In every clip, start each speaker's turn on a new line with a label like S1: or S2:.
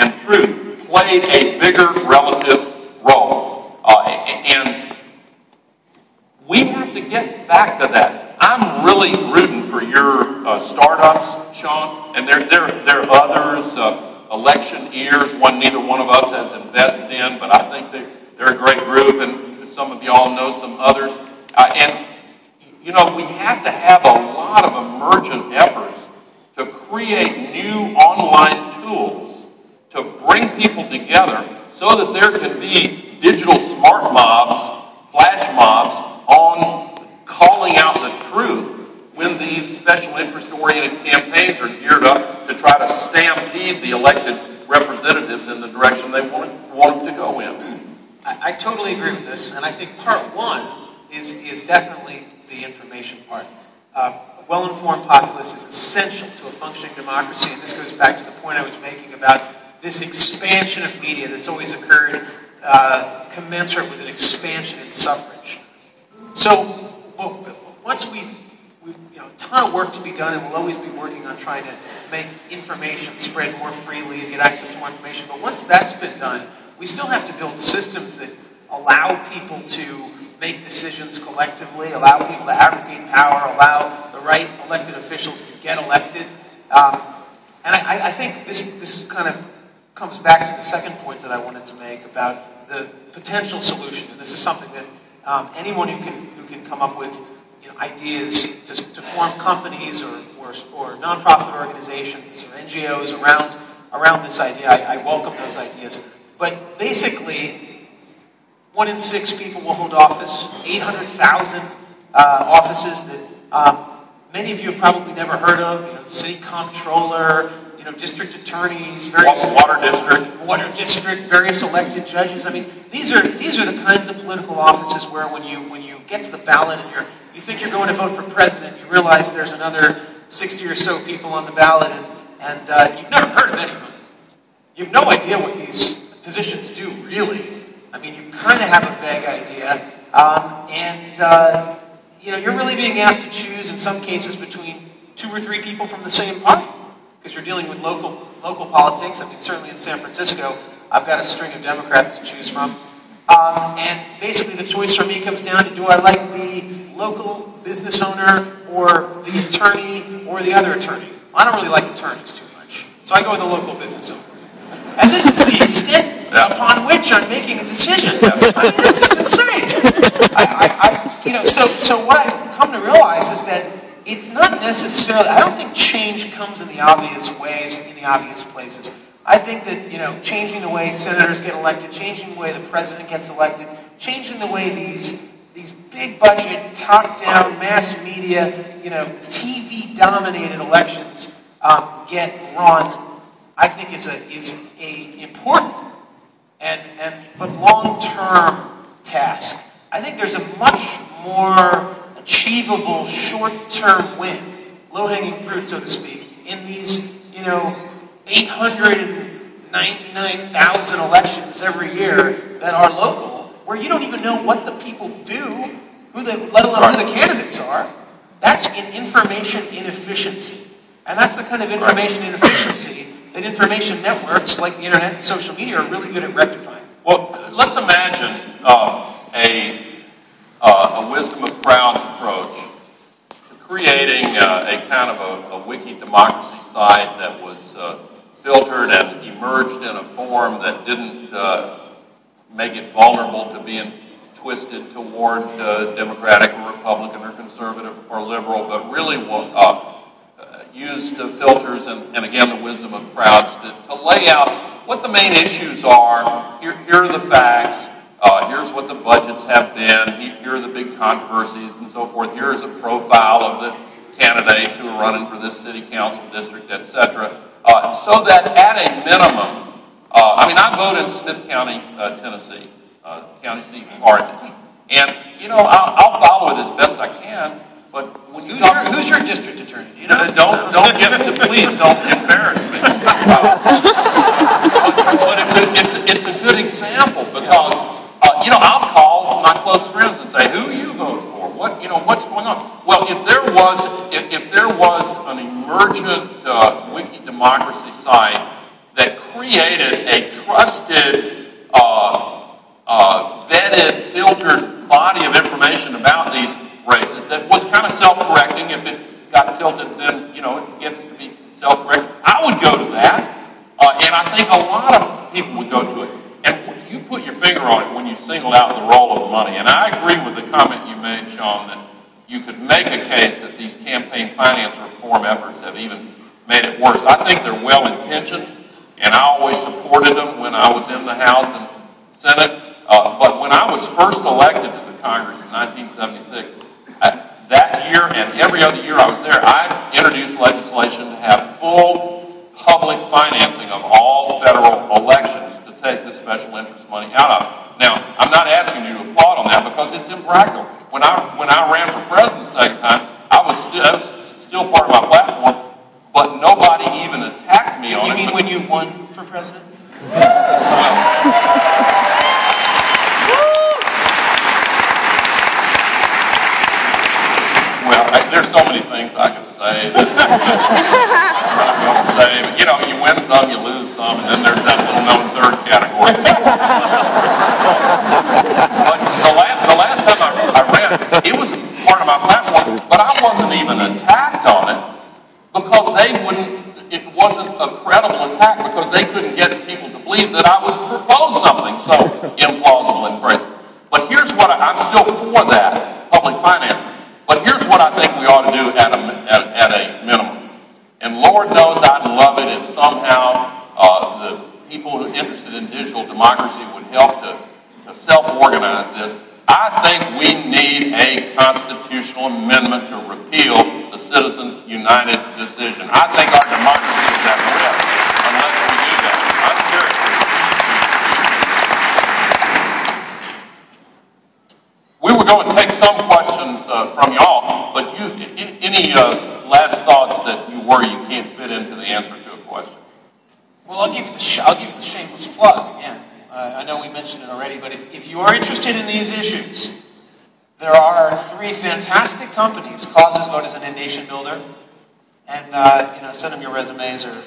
S1: and truth played a bigger relative role. And we have to get back to that. I'm really rooting for your startups, Sean, and there are others, electioneers, one neither one of us has invested in, but I think they're a great group, and some of y'all know some others. And, you know, we have to have a lot of emergent efforts to create new online tools to bring people together so that there can be digital smart mobs, flash mobs, on calling out the truth when these special interest-oriented campaigns are geared up to try to stampede the elected representatives in the direction they want them to go in.
S2: I totally agree with this, and I think part one is definitely the information part. A well-informed populace is essential to a functioning democracy, and this goes back to the point I was making about this expansion of media that's always occurred commensurate with an expansion in suffrage. So, once we've a ton of work to be done, and we'll always be working on trying to make information spread more freely and get access to more information. But once that's been done, we still have to build systems that allow people to make decisions collectively, allow people to aggregate power, allow the right elected officials to get elected. And I think this kind of comes back to the second point that I wanted to make about the potential solution. And this is something that anyone who can come up with ideas to form companies or nonprofit organizations or NGOs around this idea. I welcome those ideas. But basically, 1 in 6 people will hold office. 800,000 offices that many of you have probably never heard of. City comptroller, district attorneys, various water district, various elected judges. I mean, these are the kinds of political offices where when you get to the ballot and you think you're going to vote for president, you realize there's another 60 or so people on the ballot, and you've never heard of any of them. You have no idea what these positions do, really. I mean, you kind of have a vague idea, you're really being asked to choose, in some cases, between 2 or 3 people from the same party, because you're dealing with local politics. I mean, certainly in San Francisco, I've got a string of Democrats to choose from. And basically the choice for me comes down to, do I like the local business owner or the attorney or the other attorney? I don't really like attorneys too much, so I go with the local business owner. And this is the extent upon which I'm making a decision. I mean, this is insane. So what I've come to realize is that it's not necessarily, I don't think change comes in the obvious ways, in the obvious places. I think that, changing the way senators get elected, changing the way the president gets elected, changing the way these big budget, top-down, mass media, TV-dominated elections get run, I think is a important but long-term task. I think there's a much more achievable short-term win, low-hanging fruit, so to speak, in these, 899,000 elections every year that are local, where you don't even know what the people do, let alone who the candidates are. That's information inefficiency. And that's the kind of information inefficiency that information networks like the internet and social media are really good at rectifying.
S1: Well, let's imagine a wisdom of crowds approach to creating a kind of a wiki democracy site that was filtered and emerged in a form that didn't make it vulnerable to being twisted toward Democratic or Republican or conservative or liberal, but really used filters and again the wisdom of crowds to lay out what the main issues are. Here are the facts. Here's what the budgets have been. Here are the big controversies and so forth. Here is a profile of the candidates who are running for this city council district, etc. So that at a minimum, I vote in Smith County, Tennessee, county seat of Carthage, and I'll follow it as best I can. But when you
S2: who's your district attorney? Do you know?
S1: Please don't embarrass me. But it's a good example because I'll call my close friends and say, who you vote for? What's going on? Well, if there was an emergent wiki democracy site that created a trusted, vetted, filtered body of information about these races that was kind of self-correcting. If it got tilted, then, it gets to be self-correcting. I would go to that, and I think a lot of people would go to it. And you put your finger on it when you singled out the role of the money. And I agree with the comment you made, Sean, that you could make a case that these campaign finance reform efforts have even made it worse. I think they're well-intentioned, and I always supported them when I was in the House and Senate. But when I was first elected to the Congress in 1976, that year and every other year I was there, I introduced legislation to have full public financing of all federal elections to take the special interest money out of. Now, I'm not asking you to applaud on that because it's impractical. When I ran for president the second time, that was still part of my platform, but nobody even attacked me on it.
S2: You mean when you won for president?
S1: Well, there's so many things I could say that I'm not going to say. But, you win some, you lose some, and then there's that little known third category. But the last time I ran, it was part of my platform, but I wasn't even attacked on it because it wasn't a credible attack because they couldn't get people to believe that I would propose something so implausible and crazy. But here's what I'm still for that, public financing. But here's what I think we ought to do at a minimum. And Lord knows I'd love it if somehow the people who are interested in digital democracy would help to self-organize this. I think we need a constitutional amendment to repeal the Citizens United decision. I think our democracy is at risk unless we do that. I'm serious. We were going to take some questions from y'all, but any last thoughts that you worry you can't fit into the answer to a question?
S2: Well, I'll give you the shameless plug again. I know we mentioned it already, but if you are interested in these issues, there are 3 fantastic companies. Causes Vote is an nation builder, and send them your resumes or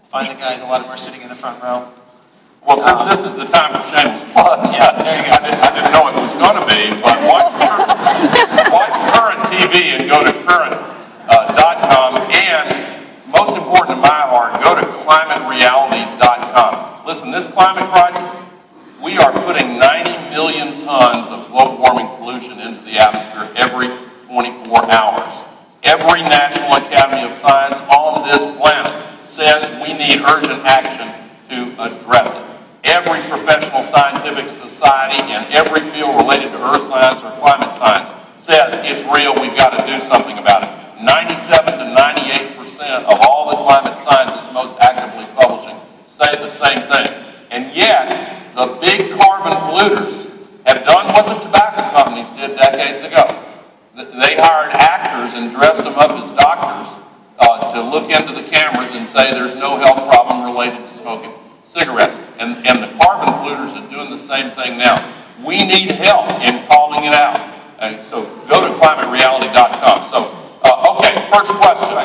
S2: find the guys. A lot of them are sitting in the front row.
S1: Well, since this is the time for shameless plugs,
S2: yeah, there you go.
S1: I didn't know it was going to be, but watch Current TV and go to current.com, and most important to my heart, go to climatereality.com. Listen, this climate crisis, we are putting 90 million tons of global warming pollution into the atmosphere every 24 hours. Every National Academy of Science on this planet says we need urgent action to address it. Every professional scientific society and every field related to earth science or climate science says it's real, we've got to do something about it. 97 to 98% of all the climate scientists most actively publishing say the same thing. And yet, the big carbon polluters have done what the tobacco companies did decades ago. They hired actors and dressed them up as doctors to look into the cameras and say there's no health problem related to smoking cigarettes. And the carbon polluters are doing the same thing now. We need help in calling it out. And so go to climatereality.com. So, okay, first question.